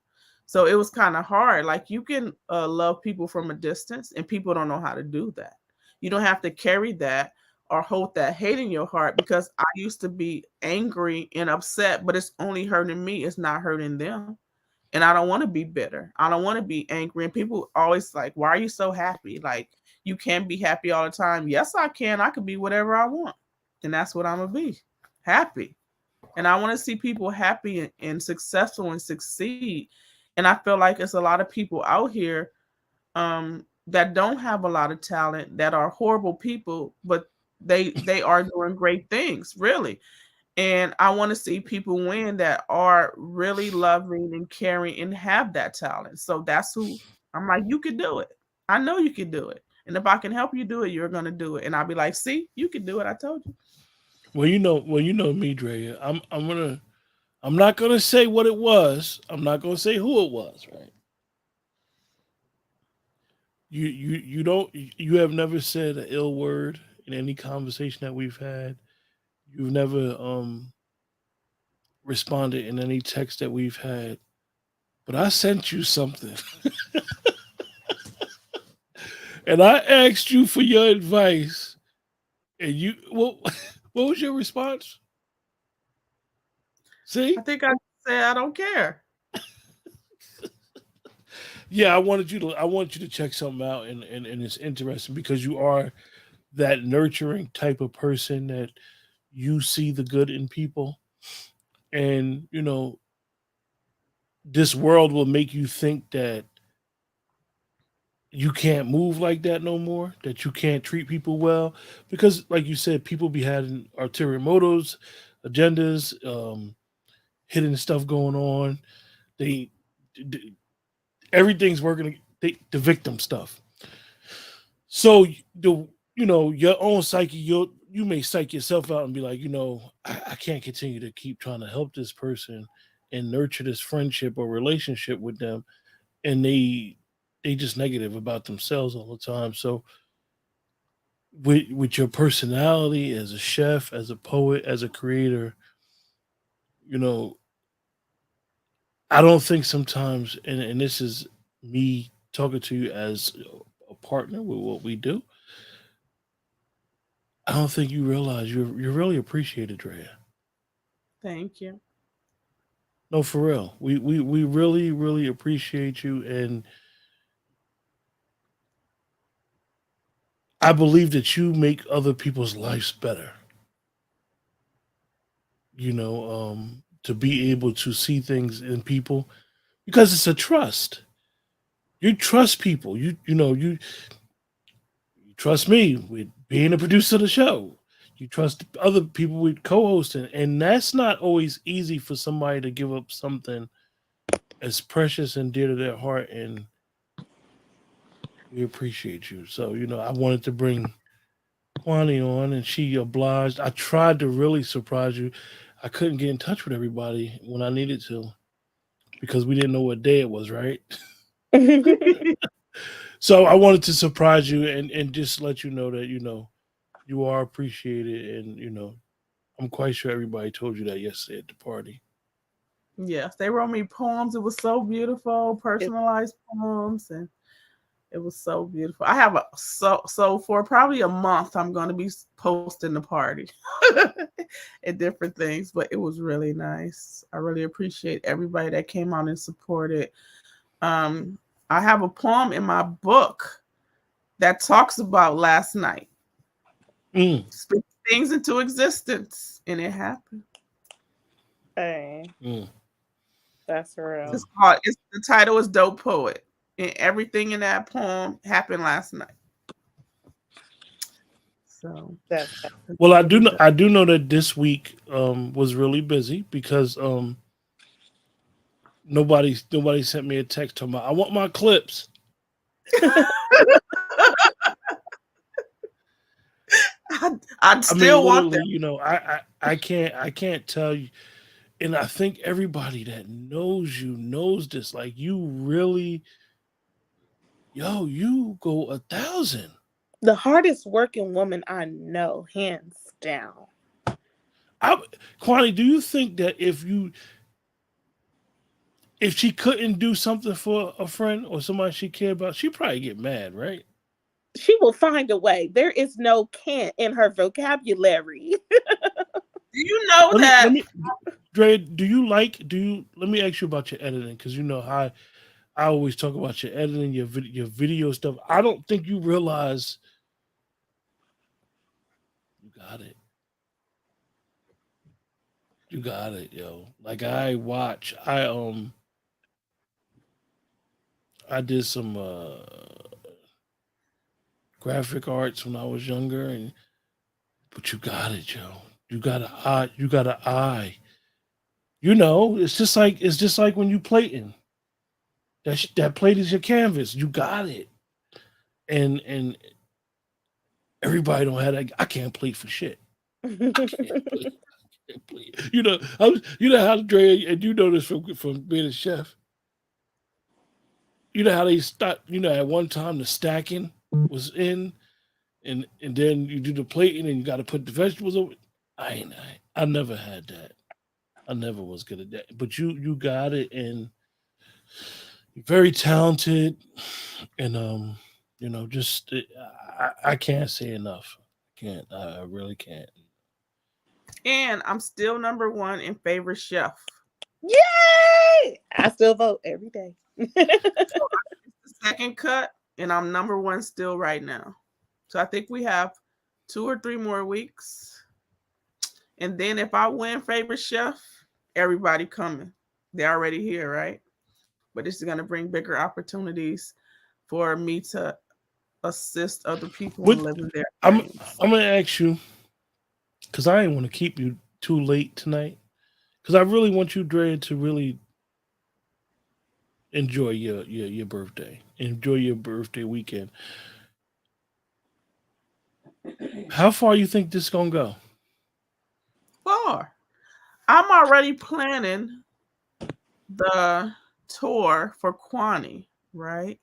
So it was kind of hard. Like you can love people from a distance, and people don't know how to do that. You don't have to carry that or hold that hate in your heart, because I used to be angry and upset, but it's only hurting me. It's not hurting them. And I don't want to be bitter. I don't want to be angry. And people always like, why are you so happy? Like, you can't be happy all the time. Yes, I can. I could be whatever I want. And that's what I'm going to be, happy. And I want to see people happy and successful and succeed. And I feel like it's a lot of people out here that don't have a lot of talent, that are horrible people, but they are doing great things, really. And I want to see people win that are really loving and caring and have that talent. So that's who I'm like, you could do it. I know you could do it. And if I can help you do it, you're gonna do it. And I'll be like, see, you can do it. I told you. Well, you know me, Drea. I'm not gonna say what it was. I'm not gonna say who it was, right? You don't you have never said an ill word in any conversation that we've had. You've never responded in any text that we've had. But I sent you something and I asked you for your advice, and you well, what was your response? I See? think I said I don't care. Yeah, I want you to check something out, and it's interesting because you are that nurturing type of person that you see the good in people, and this world will make you think that you can't move like that no more, that you can't treat people well, because like you said, people be having ulterior motives, agendas, hidden stuff going on. They everything's working, the victim stuff. So the your own psyche, you may psych yourself out and be like, I can't continue to keep trying to help this person and nurture this friendship or relationship with them, and they just negative about themselves all the time. So with your personality as a chef, as a poet, as a creator, you know, I don't think sometimes, and this is me talking to you as a partner with what we do. I don't think you realize you're really appreciated, Drea. Thank you. No, for real. We really really appreciate you, and I believe that you make other people's lives better. To be able to see things in people because it's a trust. You trust people. You trust me with being a producer of the show. You trust other people with co-hosting, and that's not always easy for somebody to give up something as precious and dear to their heart. And we appreciate you. So I wanted to bring Kwani on, and she obliged. I tried to really surprise you. I couldn't get in touch with everybody when I needed to because we didn't know what day it was, right? So I wanted to surprise you and just let you know that you are appreciated, and I'm quite sure everybody told you that yesterday at the party. Yes, they wrote me poems. It was so beautiful, personalized poems, and it was so beautiful. I have so for probably a month, I'm going to be posting the party and different things. But it was really nice. I really appreciate everybody that came out and supported. Um, I have a poem in my book that talks about last night. Mm, Speak things into existence, and it happened. Hey. mm. That's real. It's the title is Dope Poet, and everything in that poem happened last night. So That's Well, it'll be dope. I do know that this week was really busy because nobody sent me a text talking about I want my clips. I'd I mean, still want literally, them. I can't tell you, and I think everybody that knows you knows this. Like you really, yo, you go 1,000. the hardest working woman I know, hands down. I, Kwani, do you think that if she couldn't do something for a friend or somebody she cared about, she'd probably get mad, right? She will find a way. There is no can't in her vocabulary. Do you know Let that? me, Dre, do you? Let me ask you about your editing because you know how I always talk about your editing, your video stuff. I don't think you realize you got it. You got it, yo. Like I did some graphic arts when I was younger, and but you got it, yo. You got an eye. You got an eye. You know, it's just like when you plating. That plate is your canvas. You got it, and everybody don't have that. I can't plate for shit. I can't plate. I can't plate. You know how Dre, and you know this from being a chef. You know how they start. You know, at one time the stacking was in, and then you do the plating, and you got to put the vegetables over. I never had that. I never was good at that. But you got it, and you're very talented, and just I can't say enough. I can't. I really can't. And I'm still number one in favorite chef. Yay! I still vote every day. So the second cut, and I'm number one still right now. So I think we have 2 or 3 more weeks. And then if I win favorite chef, everybody coming. They're already here, right? But this is going to bring bigger opportunities for me to assist other people in What living their I'm dreams. I'm gonna ask you because I ain't want to keep you too late tonight because I really want you, Dre, to really enjoy your birthday. Enjoy your birthday weekend. How far you think this gonna go? Far. I'm already planning the tour for Kwani, right?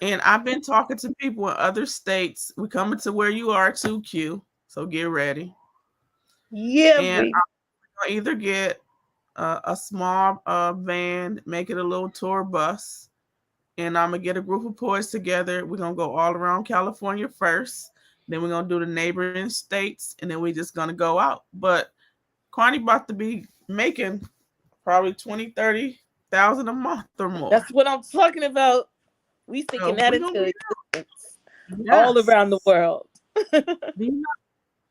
And I've been talking to people in other states. We're coming to where you are too, Q. So get ready. Yeah, And baby. I'll either get a small van, make it a little tour bus, and I'm gonna get a group of boys together. We're gonna go all around California first. Then we're gonna do the neighboring states, and then we're just gonna go out. But Kwani about to be making probably 20, 30,000 a month or more. That's what I'm talking about. We So speaking that we're gonna into be existence all yes. around the world.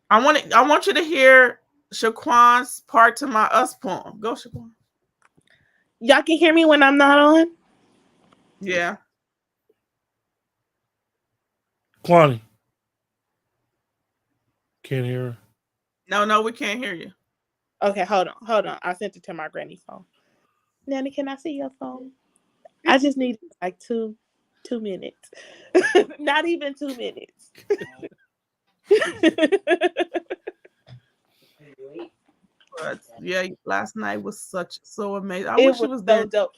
I want you to hear Shaquan's part to my us poem. Go, Shaquan. Y'all can hear me when I'm not on? Yeah. Kwani, can't hear her. No, we can't hear you. Okay, hold on. I sent it to my granny phone. Nanny, can I see your phone? I just need like 2 minutes. Not even 2 minutes. But yeah, last night was so amazing. I It wish was it was so there. dope.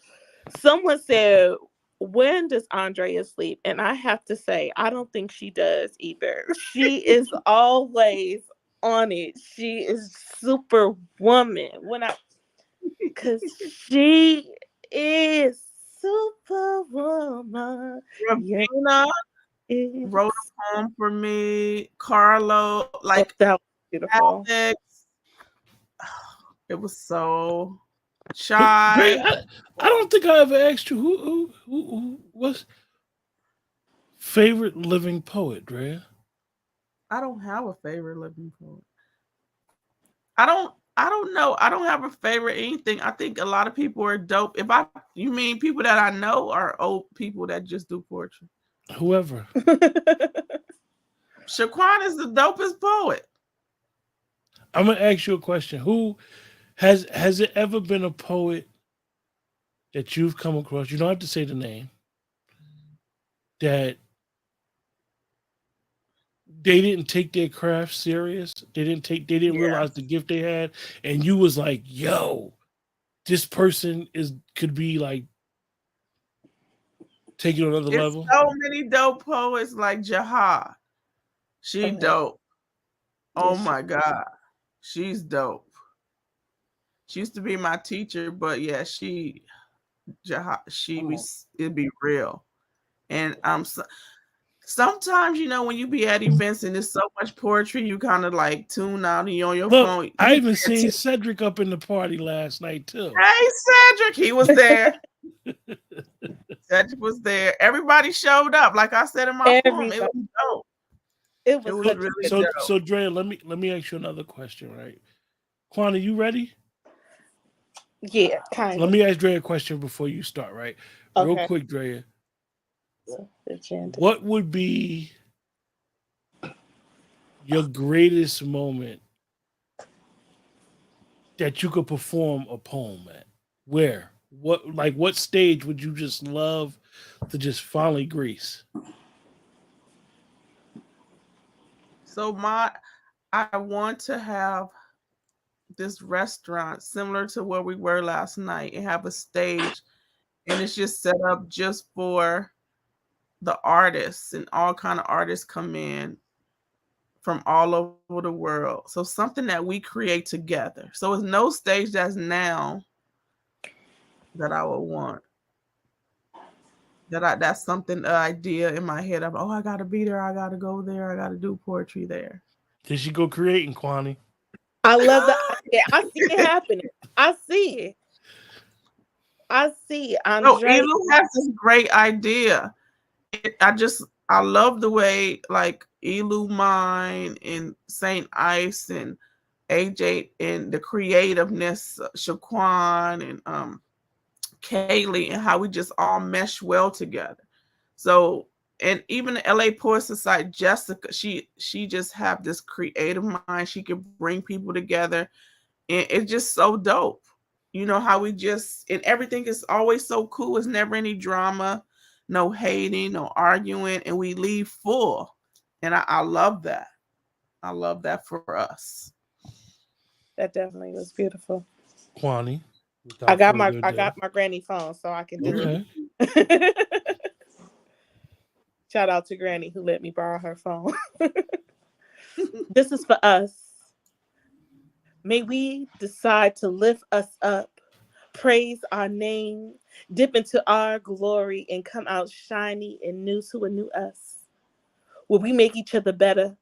Someone said, when does Andrea sleep? And I have to say, I don't think she does either. She is always on it. She is superwoman. Cause she is superwoman. Yeah, Ravina wrote is. a poem for me. Carlo, Oh, like that was beautiful. Alex. It was so Dre, shy. I don't think I ever asked you who was favorite living poet, Dre. I don't have a favorite living poet. I don't. I don't know. I don't have a favorite anything. I think a lot of people are dope. You mean people that I know or old people that just do poetry? Whoever. Shaquan is the dopest poet. I'm gonna ask you a question. Who has it ever been a poet that you've come across? You don't have to say the name. That they didn't take their craft serious. They didn't Yeah. realize the gift they had, and you was like, "Yo, this person could be like taking it another It's level." so many dope poets like Jaha. She Mhm. dope. Oh Yes, my God. She's dope. She used to be my teacher, but yeah, she was it'd be real. And sometimes, when you be at events and there's so much poetry, you kind of like tune out and you're on your Look, phone. You I can even pay seen attention. Cedric up in the party last night too. Hey, Cedric, he was there. Cedric was there. Everybody showed up. Like I said in my poem, it everybody. was dope. It It was was such So a really good. so dope. so Drea, let me ask you another question, right? Quana, you ready? Yeah, kind Let of. me ask Drea a question before you start, right? Real Okay. quick, Drea. So, agenda. What would be your greatest moment that you could perform a poem at? Where? What stage would you just love to just finally grease? So I want to have this restaurant similar to where we were last night and have a stage, and it's just set up just for the artists, and all kind of artists come in from all over the world. So something that we create together. So it's no stage that's now that I would want. That's something, an idea in my head of, oh, I gotta be there, I gotta go there, I gotta do poetry there. Did she go creating, Kwani? I love the idea. I see it happening. I see it. I see it. So Andre. Elu has this great idea. I love the way like Elu Mine and Saint Ice and AJ and the creativeness, Shaquan and Kaylee, and how we just all mesh well together. So, and even the LA Poet Society, Jessica, she just have this creative mind. She can bring people together, and it's just so dope. You know how we just and everything is always so cool. It's never any drama, no hating, no arguing, and we leave full. And I love that. I love that for us. That definitely was beautiful. Kwani, I without got further I ado. got my granny phone, so I can do Okay. it. Shout out to Granny who let me borrow her phone. This is for us. May we decide to lift us up, praise our name, dip into our glory, and come out shiny and new to a new us. Will we make each other better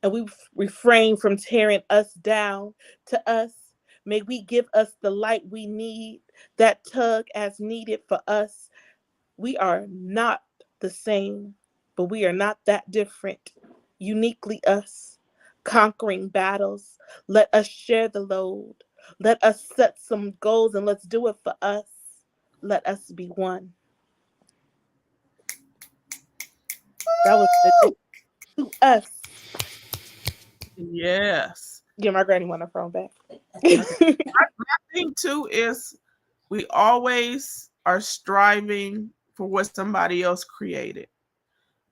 and we refrain from tearing us down to us? May we give us the light we need, that tug as needed for us. We are not the same, but we are not that different. Uniquely us, conquering battles. Let us share the load. Let us set some goals and let's do it for us. Let us be one. That was the Woo! to us. Yes. Give my granny one her phone back. Okay. My thing too is we always are striving for what somebody else created.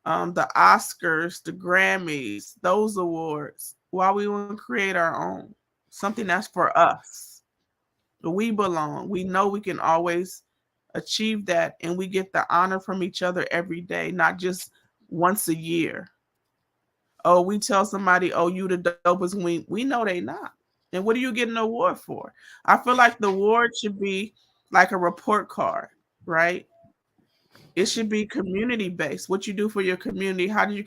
The Oscars, the Grammys, those awards. Why we want to create our own, something that's for us. We belong. We know we can always achieve that, and we get the honor from each other every day, not just once a year. Oh, we tell somebody, "Oh, you the dopest." We know they not. And what do you get an award for? I feel like the award should be like a report card, right? It should be community based. What you do for your community? How did you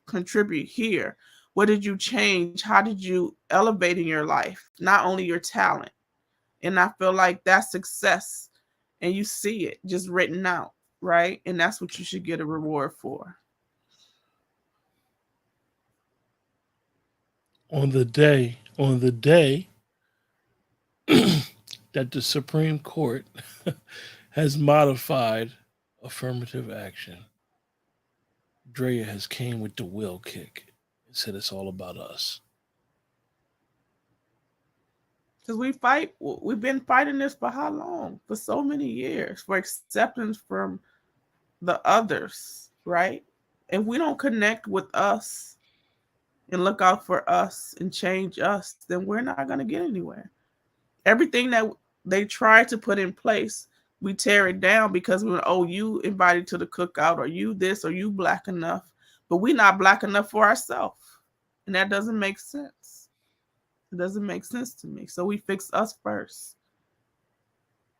contribute here? What did you change? How did you elevate in your life? Not only your talent. And I feel like that's success, and you see it just written out, right? And that's what you should get a reward for. On the day that the Supreme Court has modified affirmative action. Drea has came with the will kick and said it's all about us. Because we've been fighting this for how long? For so many years, for acceptance from the others, right? If we don't connect with us and look out for us and change us, then we're not going to get anywhere. Everything that they try to put in place, we tear it down because we, oh, you invited to the cookout, or you this, or you black enough, but we're not black enough for ourselves, and that doesn't make sense. It doesn't make sense to me. So we fix us first,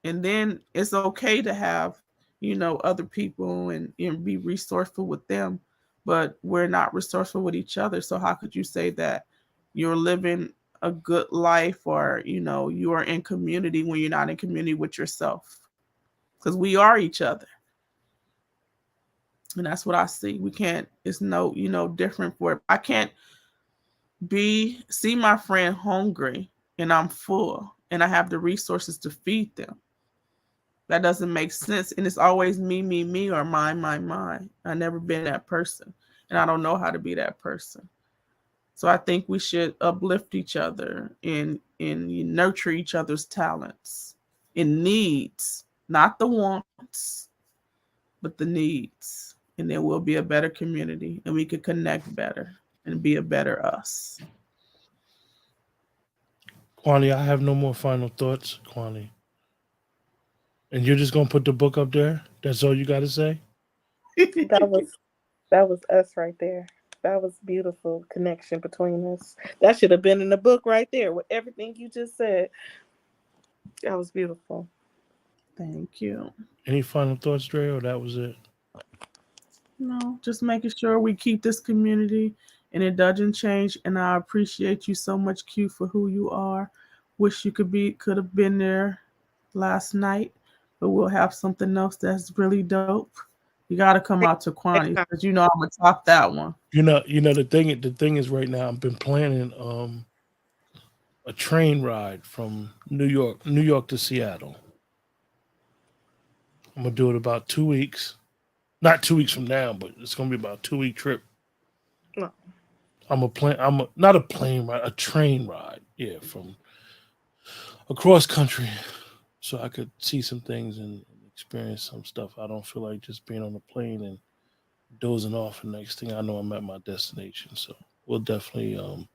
and then it's okay to have, other people and be resourceful with them, but we're not resourceful with each other. So how could you say that you're living a good life, or you are in community when you're not in community with yourself? Because we are each other, and that's what I see. We can't, it's no different for it. I can't be see my friend hungry and I'm full and I have the resources to feed them. That doesn't make sense. And it's always me, or mine. I've never been that person. And I don't know how to be that person. So I think we should uplift each other and nurture each other's talents and needs, not the wants, but the needs. And there will be a better community, and we could connect better and be a better us. Kwani, I have no more final thoughts, Kwani. And you're just gonna put the book up there? That's all you gotta say? That was us right there. That was beautiful connection between us. That should have been in the book right there with everything you just said. That was beautiful. Thank you. Any final thoughts, Dre, or that was it? No, just making sure we keep this community and it doesn't change. And I appreciate you so much, Q, for who you are. Wish you could have been there last night, but we'll have something else that's really dope. You got to come out to Kwani because I'm gonna top that one. The thing is, right now I've been planning a train ride from New York to Seattle. I'm gonna do it about 2 weeks. Not 2 weeks from now, but it's gonna be about a 2 week trip. No. Not a plane ride, a train ride. Yeah, from across country, so I could see some things and experience some stuff. I don't feel like just being on the plane and dozing off. And next thing I know, I'm at my destination. So we'll definitely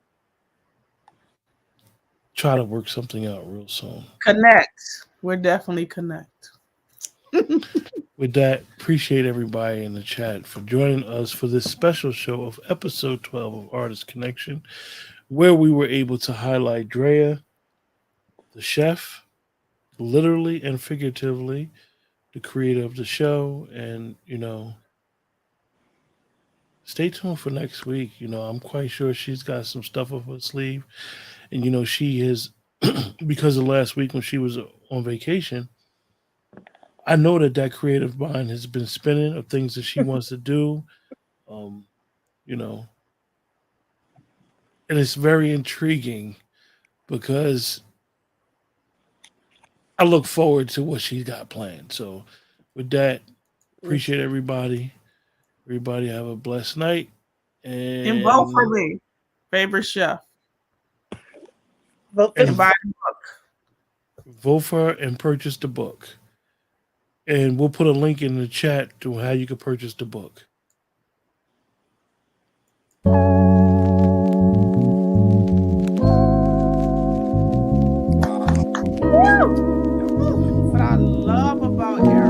try to work something out real soon. Connect. We're definitely connect. With that, appreciate everybody in the chat for joining us for this special show of episode 12 of Artist Connection, where we were able to highlight Drea, the chef, literally and figuratively, the creator of the show. And, stay tuned for next week. I'm quite sure she's got some stuff up her sleeve. And, she is, because of last week when she was on vacation, I know that creative mind has been spinning of things that she wants to do, um, and it's very intriguing because I look forward to what she's got planned. So, with that, appreciate everybody. Everybody have a blessed night. And vote for me, favorite chef. Vote and buy the book. Vote for her and purchase the book. And we'll put a link in the chat to how you can purchase the book. What I love about Eric